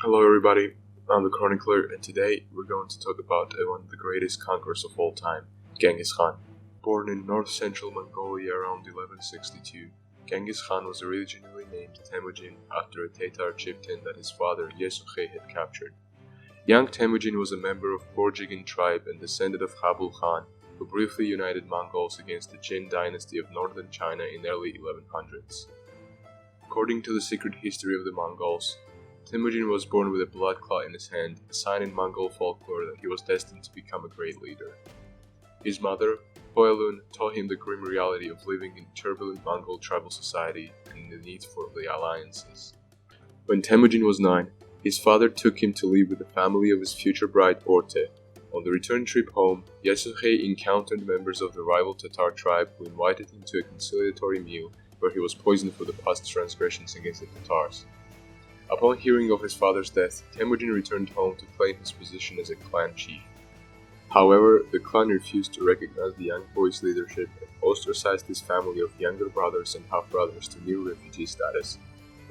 Hello everybody, I'm the Chronicler and today we're going to talk about one of the greatest conquerors of all time, Genghis Khan. Born in north-central Mongolia around 1162, Genghis Khan was originally named Temujin after a Tatar chieftain that his father Yesukhay had captured. Young Temujin was a member of Borjigin tribe and descendant of Habul Khan, who briefly united Mongols against the Jin dynasty of northern China in early 1100s. According to the secret history of the Mongols, Temujin was born with a blood clot in his hand, a sign in Mongol folklore that he was destined to become a great leader. His mother, Hoelun, taught him the grim reality of living in turbulent Mongol tribal society and the need for the alliances. When Temujin was 9, his father took him to live with the family of his future bride Borte. On the return trip home, Yesukhay encountered members of the rival Tatar tribe who invited him to a conciliatory meal where he was poisoned for the past transgressions against the Tatars. Upon hearing of his father's death, Temujin returned home to claim his position as a clan chief. However, the clan refused to recognize the young boy's leadership and ostracized his family of younger brothers and half-brothers to new refugee status.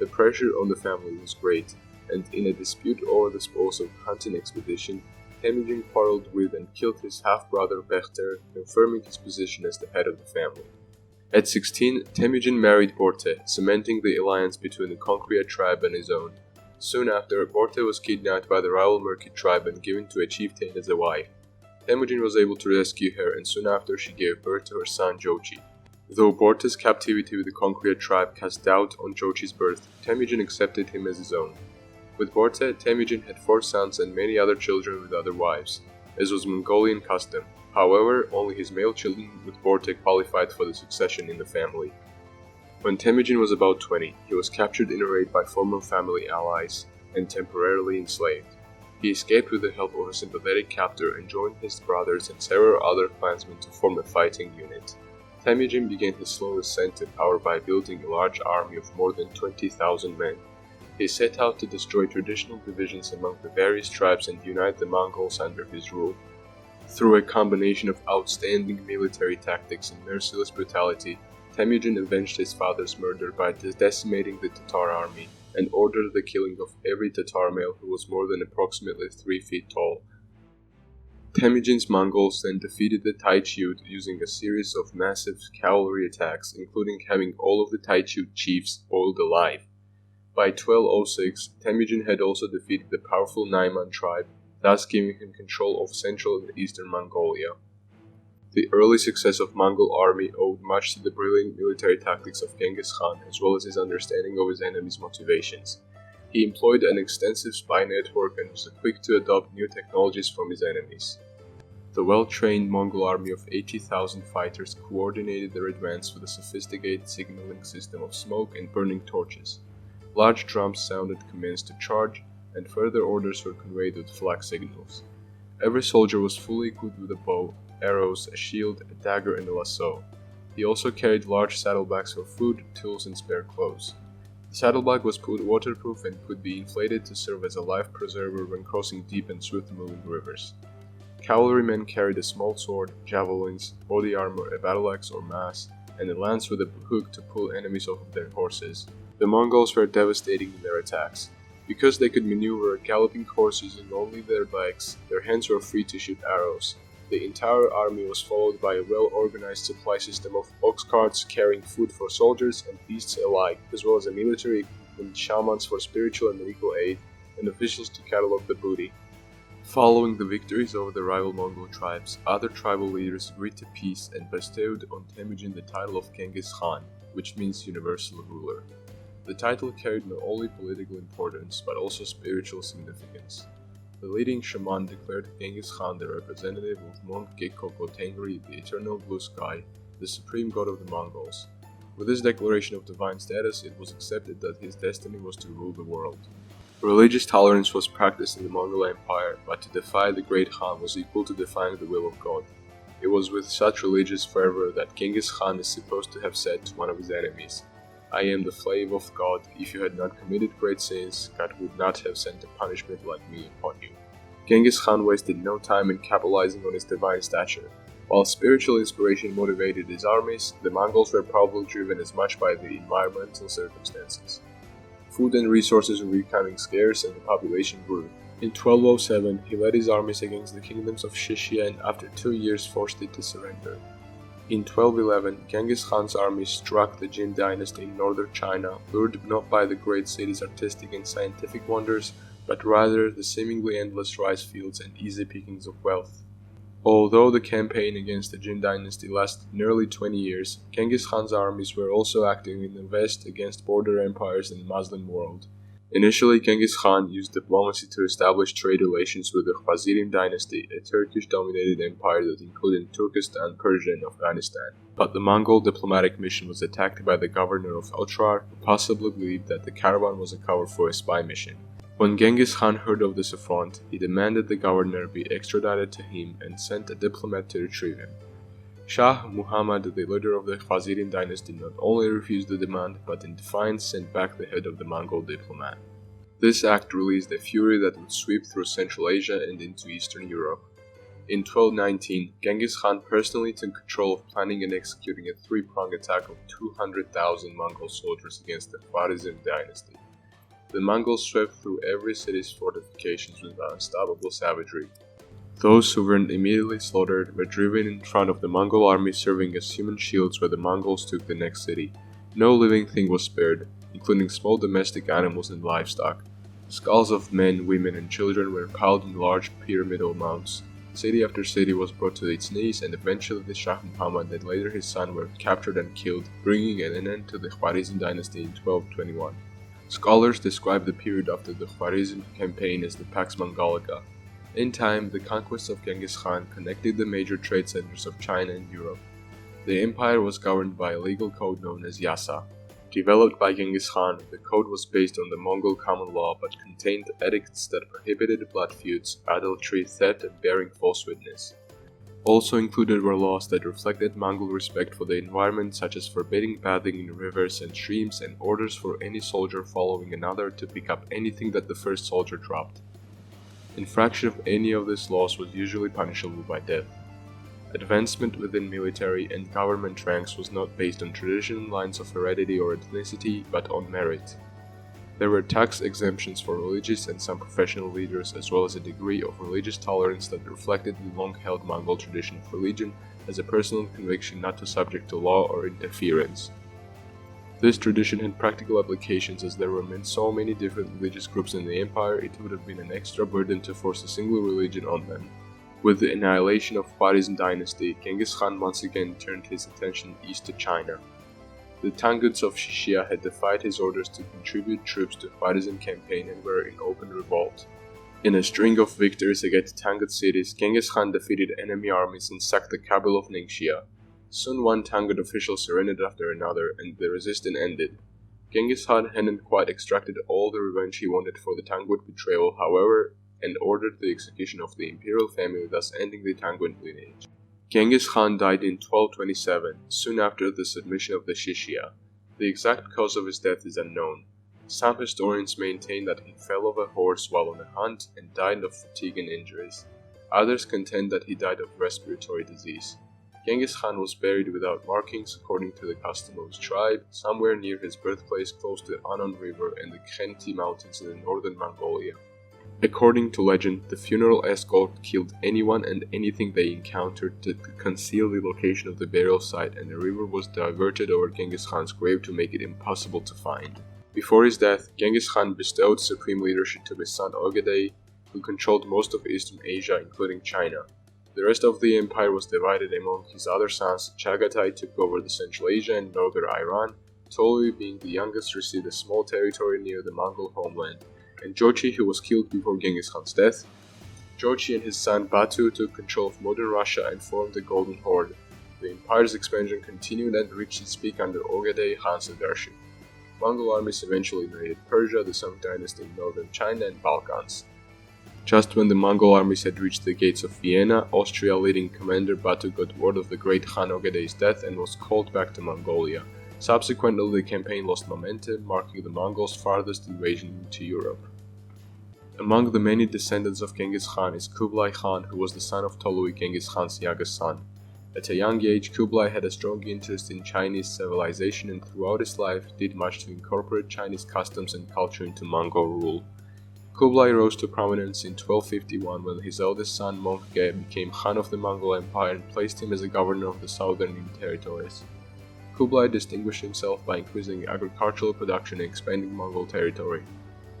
The pressure on the family was great, and in a dispute over the spoils of a hunting expedition, Temujin quarreled with and killed his half-brother Bekhter, confirming his position as the head of the family. At 16, Temujin married Borte, cementing the alliance between the Conqueror tribe and his own. Soon after, Borte was kidnapped by the rival Merkid tribe and given to a chieftain as a wife. Temujin was able to rescue her, and soon after she gave birth to her son Jochi. Though Borte's captivity with the Conqueror tribe cast doubt on Jochi's birth, Temujin accepted him as his own. With Borte, Temujin had 4 sons and many other children with other wives, as was Mongolian custom. However, only his male children with Borte qualified for the succession in the family. When Temujin was about 20, he was captured in a raid by former family allies and temporarily enslaved. He escaped with the help of a sympathetic captor and joined his brothers and several other clansmen to form a fighting unit. Temujin began his slow ascent to power by building a large army of more than 20,000 men. He set out to destroy traditional divisions among the various tribes and unite the Mongols under his rule. Through a combination of outstanding military tactics and merciless brutality, Temujin avenged his father's murder by decimating the Tatar army and ordered the killing of every Tatar male who was more than approximately 3 feet tall. Temujin's Mongols then defeated the Taichud using a series of massive cavalry attacks, including having all of the Taichud chiefs boiled alive. By 1206, Temujin had also defeated the powerful Naiman tribe, thus giving him control of central and eastern Mongolia. The early success of Mongol army owed much to the brilliant military tactics of Genghis Khan as well as his understanding of his enemy's motivations. He employed an extensive spy network and was quick to adopt new technologies from his enemies. The well-trained Mongol army of 80,000 fighters coordinated their advance with a sophisticated signaling system of smoke and burning torches. Large drums sounded commands to charge, and further orders were conveyed with flag signals. Every soldier was fully equipped with a bow, arrows, a shield, a dagger, and a lasso. He also carried large saddlebags for food, tools, and spare clothes. The saddlebag was waterproof and could be inflated to serve as a life preserver when crossing deep and swift-moving rivers. Cavalrymen carried a small sword, javelins, body armor, a battle axe or mace, and a lance with a hook to pull enemies off of their horses. The Mongols were devastating in their attacks. Because they could maneuver a galloping horse using only their legs, their hands were free to shoot arrows. The entire army was followed by a well-organized supply system of ox carts carrying food for soldiers and beasts alike, as well as a military equipment, shamans for spiritual and medical aid, and officials to catalog the booty. Following the victories over the rival Mongol tribes, other tribal leaders agreed to peace and bestowed on Temujin the title of Genghis Khan, which means universal ruler. The title carried not only political importance, but also spiritual significance. The leading shaman declared Genghis Khan the representative of Monk Gekoko Tengri, the eternal blue sky, the supreme god of the Mongols. With this declaration of divine status, it was accepted that his destiny was to rule the world. Religious tolerance was practiced in the Mongol Empire, but to defy the great Khan was equal to defying the will of God. It was with such religious fervor that Genghis Khan is supposed to have said to one of his enemies, "I am the slave of God. If you had not committed great sins, God would not have sent a punishment like me upon you." Genghis Khan wasted no time in capitalizing on his divine stature. While spiritual inspiration motivated his armies, the Mongols were probably driven as much by the environmental circumstances. Food and resources were becoming scarce and the population grew. In 1207, he led his armies against the kingdoms of Shishia and after 2 years forced it to surrender. In 1211, Genghis Khan's army struck the Jin dynasty in northern China, lured not by the great city's artistic and scientific wonders, but rather the seemingly endless rice fields and easy pickings of wealth. Although the campaign against the Jin dynasty lasted nearly 20 years, Genghis Khan's armies were also active in the west against border empires in the Muslim world. Initially, Genghis Khan used diplomacy to establish trade relations with the Khwarizm dynasty, a Turkish-dominated empire that included Turkestan, Persia, and Afghanistan. But the Mongol diplomatic mission was attacked by the governor of Otrar, who possibly believed that the caravan was a cover for a spy mission. When Genghis Khan heard of this affront, he demanded the governor be extradited to him and sent a diplomat to retrieve him. Shah Muhammad, the leader of the Khwarizm dynasty, not only refused the demand, but in defiance sent back the head of the Mongol diplomat. This act released a fury that would sweep through Central Asia and into Eastern Europe. In 1219, Genghis Khan personally took control of planning and executing a three-pronged attack of 200,000 Mongol soldiers against the Khwarizm dynasty. The Mongols swept through every city's fortifications with unstoppable savagery. Those who weren't immediately slaughtered were driven in front of the Mongol army, serving as human shields where the Mongols took the next city. No living thing was spared, including small domestic animals and livestock. Skulls of men, women, and children were piled in large pyramidal mounds. City after city was brought to its knees, and eventually the Shah Muhammad and later his son were captured and killed, bringing an end to the Khwarizm dynasty in 1221. Scholars describe the period after the Khwarizm campaign as the Pax Mongolica. In time, the conquest of Genghis Khan connected the major trade centers of China and Europe. The empire was governed by a legal code known as Yasa. Developed by Genghis Khan, the code was based on the Mongol common law but contained edicts that prohibited blood feuds, adultery, theft, and bearing false witness. Also included were laws that reflected Mongol respect for the environment, such as forbidding bathing in rivers and streams and orders for any soldier following another to pick up anything that the first soldier dropped. Infraction of any of these laws was usually punishable by death. Advancement within military and government ranks was not based on traditional lines of heredity or ethnicity, but on merit. There were tax exemptions for religious and some professional leaders, as well as a degree of religious tolerance that reflected the long-held Mongol tradition of religion as a personal conviction not to subject to law or interference. This tradition had practical applications, as there were so many different religious groups in the empire, it would have been an extra burden to force a single religion on them. With the annihilation of Khwarizm dynasty, Genghis Khan once again turned his attention east to China. The Tanguts of Shishia had defied his orders to contribute troops to Khwarizm campaign and were in open revolt. In a string of victories against Tangut cities, Genghis Khan defeated enemy armies and sacked the capital of Ningxia. Soon one Tangut official surrendered after another, and the resistance ended. Genghis Khan hadn't quite extracted all the revenge he wanted for the Tangut betrayal, however, and ordered the execution of the imperial family, thus ending the Tangut lineage. Genghis Khan died in 1227, soon after the submission of the Shishia. The exact cause of his death is unknown. Some historians maintain that he fell off a horse while on a hunt and died of fatigue and injuries. Others contend that he died of respiratory disease. Genghis Khan was buried without markings according to the custom of his tribe, somewhere near his birthplace close to the Anon River and the Khenti Mountains in the northern Mongolia. According to legend, the funeral escort killed anyone and anything they encountered to conceal the location of the burial site, and the river was diverted over Genghis Khan's grave to make it impossible to find. Before his death, Genghis Khan bestowed supreme leadership to his son Ogedei, who controlled most of Eastern Asia, including China. The rest of the empire was divided among his other sons. Chagatai took over the Central Asia and northern Iran. Tolui, being the youngest, received a small territory near the Mongol homeland, and Jochi, who was killed before Genghis Khan's death. Jochi and his son Batu took control of modern Russia and formed the Golden Horde. The empire's expansion continued and reached its peak under Ogedei Khan's leadership. Mongol armies eventually invaded Persia, the Song dynasty in northern China, and Balkans. Just when the Mongol armies had reached the gates of Vienna, Austria leading commander Batu got word of the great Khan Ogedei's death and was called back to Mongolia. Subsequently, the campaign lost momentum, marking the Mongols' farthest invasion into Europe. Among the many descendants of Genghis Khan is Kublai Khan, who was the son of Tolui, Genghis Khan's youngest son. At a young age, Kublai had a strong interest in Chinese civilization and throughout his life did much to incorporate Chinese customs and culture into Mongol rule. Kublai rose to prominence in 1251 when his eldest son Monge became Khan of the Mongol Empire and placed him as a governor of the southern territories. Kublai distinguished himself by increasing agricultural production and expanding Mongol territory.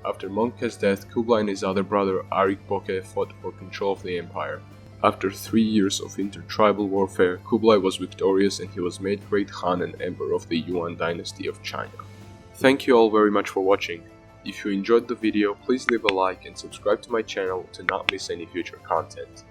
After Monge's death, Kublai and his other brother Arikboke fought for control of the empire. After 3 years of intertribal warfare, Kublai was victorious and he was made Great Khan and Emperor of the Yuan dynasty of China. Thank you all very much for watching. If you enjoyed the video, please leave a like and subscribe to my channel to not miss any future content.